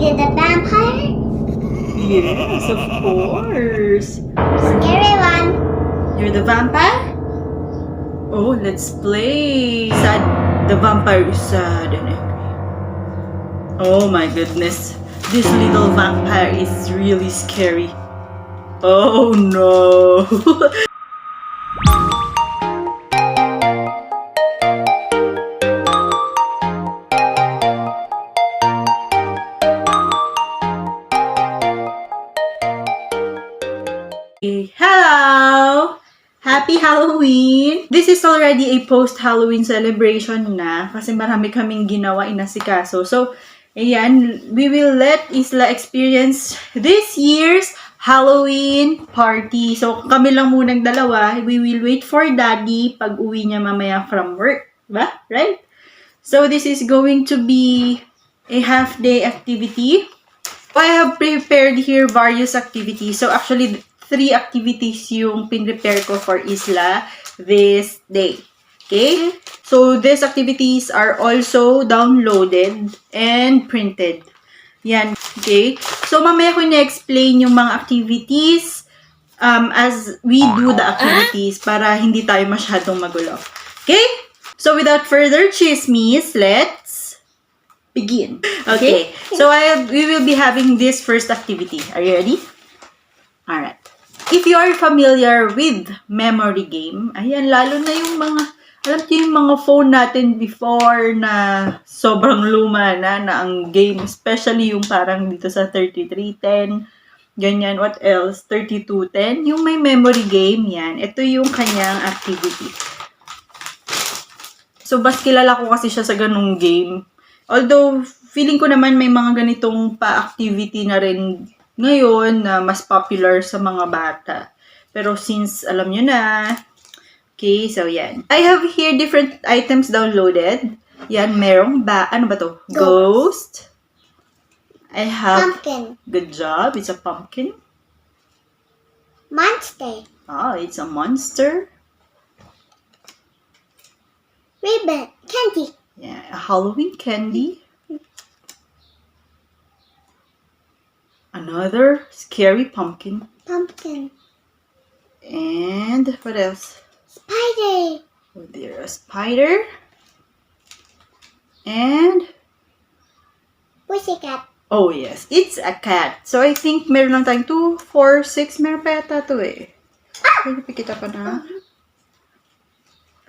be the vampire? Yes, of course. Scary one. You're the vampire? Oh, let's play. Sad. The vampire is sad and angry. Oh my goodness. This little vampire is really scary. Oh no. Hello! Happy Halloween! This is already a post-Halloween celebration na kasi marami kaming ginawa inasikaso. So, ayan, we will let Isla experience this year's Halloween party. So, kami lang munang dalawa. We will wait for Daddy pag uwi niya mamaya from work. Diba? Right? So, this is going to be a half-day activity. I have prepared here various activities. So, actually, 3 activities yung pin-prepare ko for Isla this day. Okay? So, these activities are also downloaded and printed. Yan. Okay? So, mamaya ko na-explain yung mga activities as we do the activities para hindi tayo masyadong magulo. Okay? So, without further chismis, let's begin. Okay? So, we will be having this first activity. Are you ready? Alright. If you are familiar with memory game, ayan, lalo na yung mga, alam niyo yung mga phone natin before na sobrang luma na ang game, especially yung parang dito sa 3310, ganyan, what else, 3210, yung may memory game, yan, ito yung kanyang activity. So, bas kilala ko kasi siya sa ganung game. Although, feeling ko naman may mga ganitong pa-activity na rin ngayon na mas popular sa mga bata. Pero since alam nyo na, okay, so yan. I have here different items downloaded. Yan, merong ano ba to? Ghost. I have... Pumpkin. Good job. It's a pumpkin. Monster. Oh, it's a monster. Ribbon. Candy. Yeah, a Halloween candy. Another scary pumpkin. Pumpkin. And what else? Spider. Oh, there, a spider. And Pussycat. oh yes, it's a cat. So I think meron lang tayong 2, 4, 6. Meron pa yata to eh. Can you pick it up na?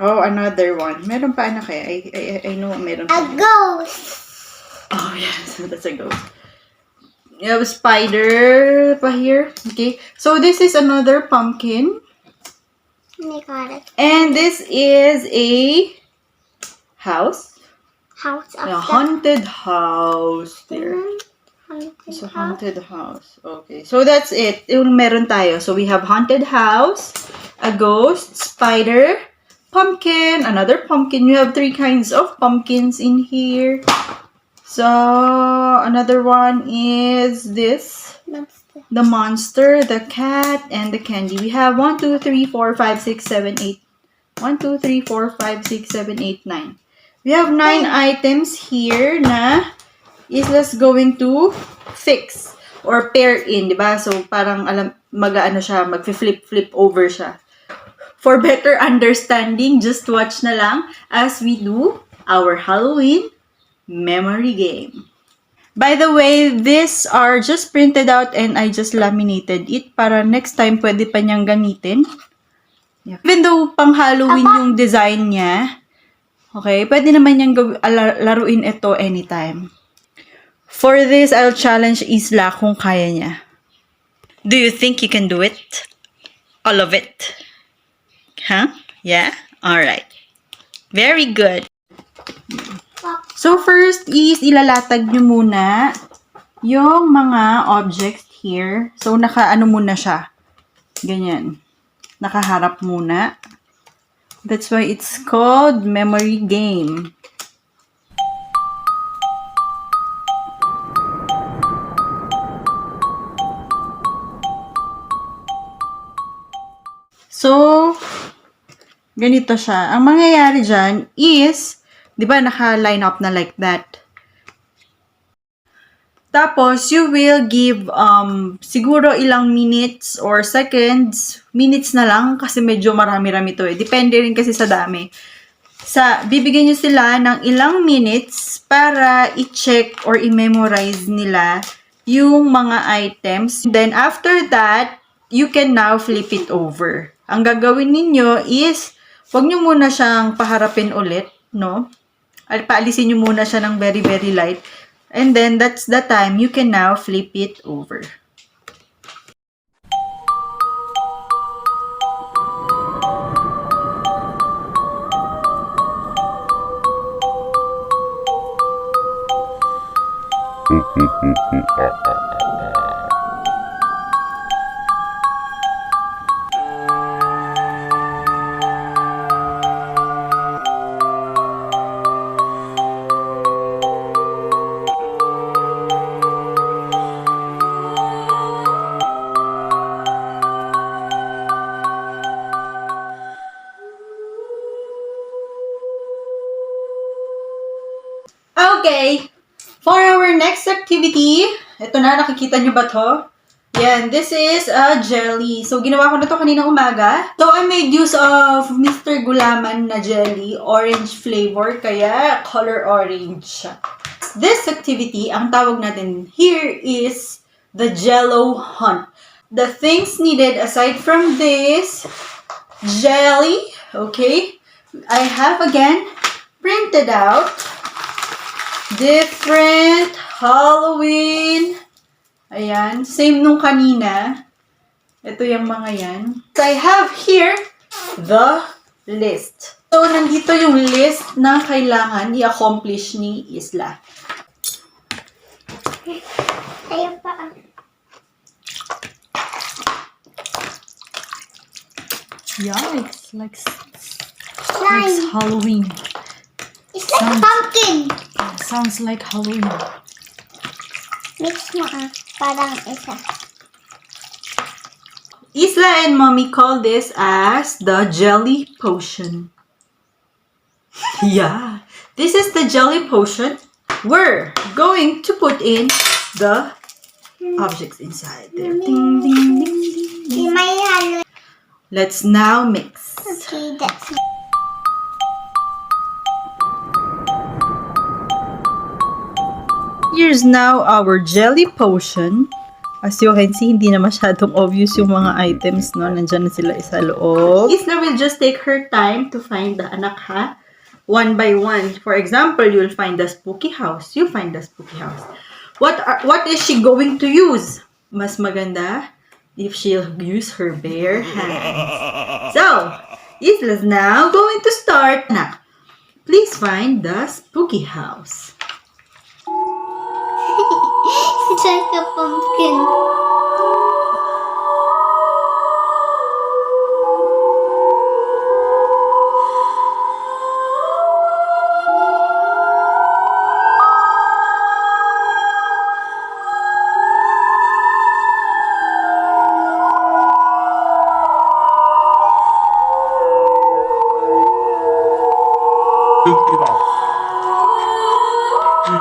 Oh, another one. Meron pa na kaya? I know meron pa. A ghost. Oh yes, that's a ghost. You have a spider pa here. Okay. So this is another pumpkin. Oh my god. And this is a house. House of A haunted house there. Haunted It's a house. haunted house. Okay. So that's it. Yung meron tayo. So we have haunted house, a ghost, spider, pumpkin, another pumpkin. You have 3 kinds of pumpkins in here. So, another one is this. Monster. The monster, the cat, and the candy. We have 1, 2, 3, 4, 5, 6, 7, 8. 1, 2, 3, 4, 5, 6, 7, 8, 9. We have 9 items here na Isla's going to fix or pair in, diba? So, parang mag-ano siya, mag-flip over siya. For better understanding, just watch na lang as we do our Halloween memory game. By the way, these are just printed out and I just laminated it para next time pwede pa niyang gamitin. Yeah. Even though pang Halloween yung design niya, okay, pwede naman niyang laruin ito anytime. For this, I'll challenge Isla kung kaya niya. Do you think you can do it? All of it? Huh? Yeah? Alright. Very good. So, first is ilalatag nyo muna yung mga objects here. So, naka-ano muna siya. Ganyan. Nakaharap muna. That's why it's called memory game. So, ganito siya. Ang mangyayari dyan is, di ba naka-line up na like that? Tapos, you will give siguro ilang minutes or seconds. Minutes na lang kasi medyo marami-rami to eh. Depende rin kasi sa dami. Bibigyan nyo sila ng ilang minutes para i-check or i-memorize nila yung mga items. Then, after that, you can now flip it over. Ang gagawin ninyo is, huwag nyo muna siyang paharapin ulit, no? Paalisin nyo muna siya ng very, very light. And then, that's the time you can now flip it over. Okay, for our next activity, ito na, nakikita nyo ba to? Yan, this is a jelly. So, ginawa ko na to kaninang umaga. So, I made use of Mr. Gulaman na jelly, orange flavor, kaya color orange. This activity, ang tawag natin here is the Jello Hunt. The things needed aside from this, jelly, okay? I have again printed out different Halloween. Ayan. Same nung kanina. Ito yung mga yan. So, I have here the list. So, nandito yung list na kailangan i-accomplish ni Isla. Ayun pa. Yeah, it's like Slime. Halloween. It's like pumpkin. Sounds like Halloween. Mix mo parang isa. Isla and Mommy call this as the jelly potion. Yeah, this is the jelly potion. We're going to put in the objects inside there. Ding, ding, ding, ding, ding. Let's now mix. Okay, that's Here's now our jelly potion. As you can see, hindi na masyadong obvious yung mga items, no? Nandyan na sila sa loob. Isla will just take her time to find the anak, ha? One by one. For example, you'll find the spooky house. You find the spooky house. What is she going to use? Mas maganda if she'll use her bare hands. So, Isla's now going to start. Anak, please find the spooky house. it's like a pumpkin.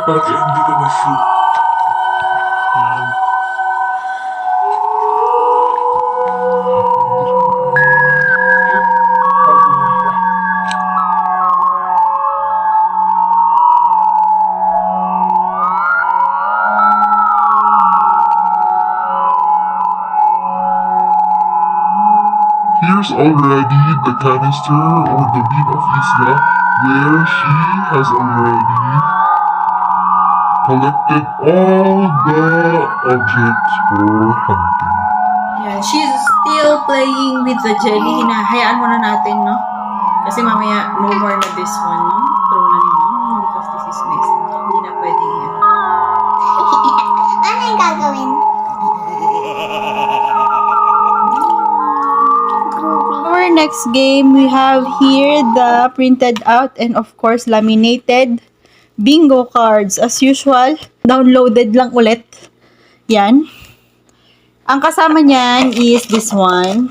Bakit hindi ka ma-shoot? Here's already the canister or the bin of Isla where she has already collected all the objects for hunting. Yeah, she's still playing with the jelly. Hinahayaan muna natin, no? Kasi mamaya, no more na this one, no? Throw na ni Mom because this is messy. Hindi na pwedeng yan. Ano yung gagawin? Our next game, we have here the printed out and of course laminated bingo cards. As usual, downloaded lang ulit. Yan. Ang kasama niyan is this one.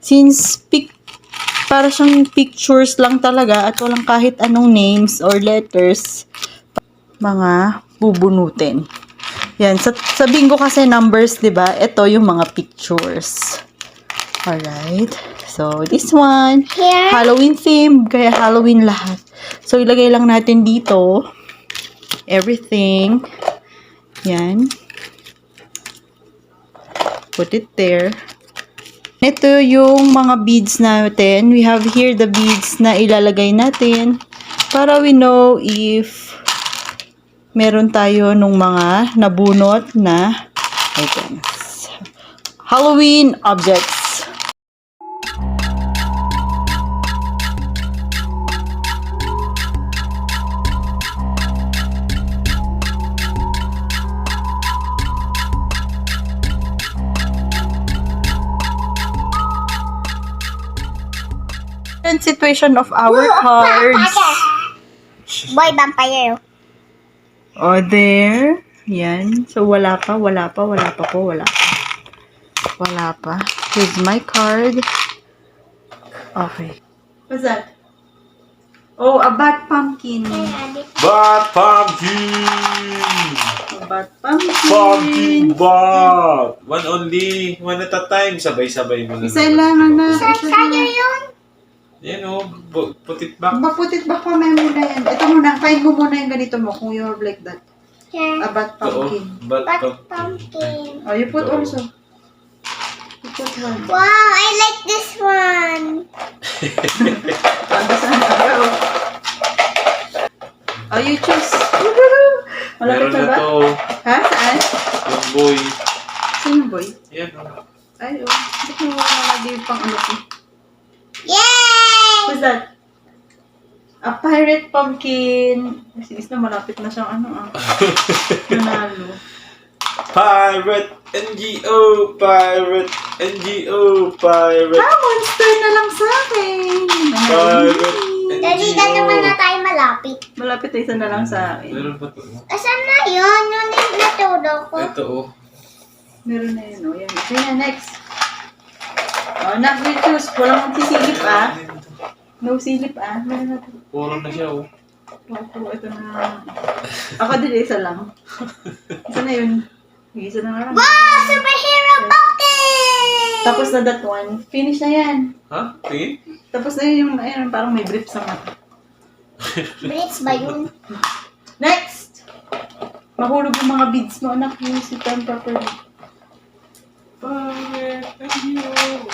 Since para siyang pictures lang talaga at walang kahit anong names or letters, mga bubunutin. Yan, sa bingo kasi numbers, 'di ba? Ito yung mga pictures. Alright. So, this one, Here. Halloween theme, kaya Halloween lahat. So, ilagay lang natin dito everything. Yan. Put it there. Ito yung mga beads natin. We have here the beads na ilalagay natin para we know if meron tayo nung mga nabunot na items. Halloween objects. Current situation of our cards. Boy vampire. Oh, there. Yan. So, wala pa po. Wala pa. Here's my card. Okay. What's that? Oh, a bat pumpkin. Bat pumpkin! A bat pumpkin. Pumpkin bat! One only. One at a time. Sabay-sabay mo na. Isa lang, anak. Sa'yo yun. Yan o. Putit back. Maputit ba pa may muna yan? Ito muna. Find mo muna yung ganito mo kung you have like that. Here. A bat pumpkin. Bat But pumpkin. pumpkin. Oh, you put also. You put one. Wow, I like this one. Oh, you choose. Malapit Meron na na ba? to. Ha? Saan? Yung boy. Sino boy? Yan o. Ay, oh. Bakit mo wala lagi yung pang ano ko? Yay! What's that? A pirate pumpkin. Is na malapit na siyang ano Nanalo. Pirate NGO! Pirate NGO! Pirate! Monster na lang sa akin. Pirate Daddy, na naman na tayo malapit. Malapit na isa na lang sa akin. Meron pa to. Asan na yun? Yun yung naturo ko. Ito o. Meron na yun, oh. Yan. Okay na, next. Oh, not will choose. Walang magsisilip, No silip, Meron na to. Puro na siya o. Ako, ito na. Ako din, isa lang. Isa na yun. Isa na lang. Wow! Superhero pumpkin! Tapos na that one. Finish na yan. Ha? Tingin? Tapos na yun yung, ayun, parang may drip sa mata. Blitz ba yun? Next! Mahulog yung mga beads mo, anak. Use it time properly. Pirate NGO!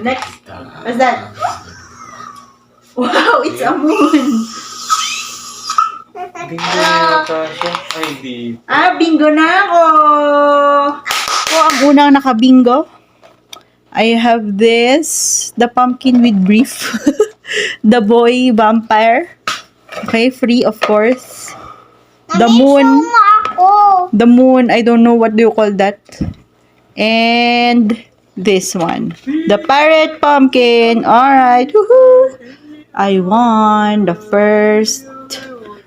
Next! What's that? Wow! It's a moon! Bingo na yata siya. Ay, di. Bingo na ako! So, ang unang naka-bingo. I have this. The pumpkin with brief. The boy vampire. Okay, free of course. The moon. The moon, I don't know what do you call that. And this one. The pirate pumpkin. Alright. Woohoo! I won the first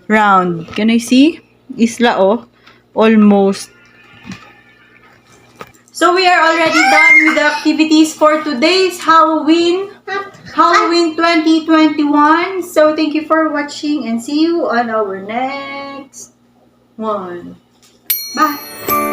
round. Can I see? Isla, oh. Almost. So we are already done with the activities for today's Halloween 2021. So thank you for watching and see you on our next one. Bye!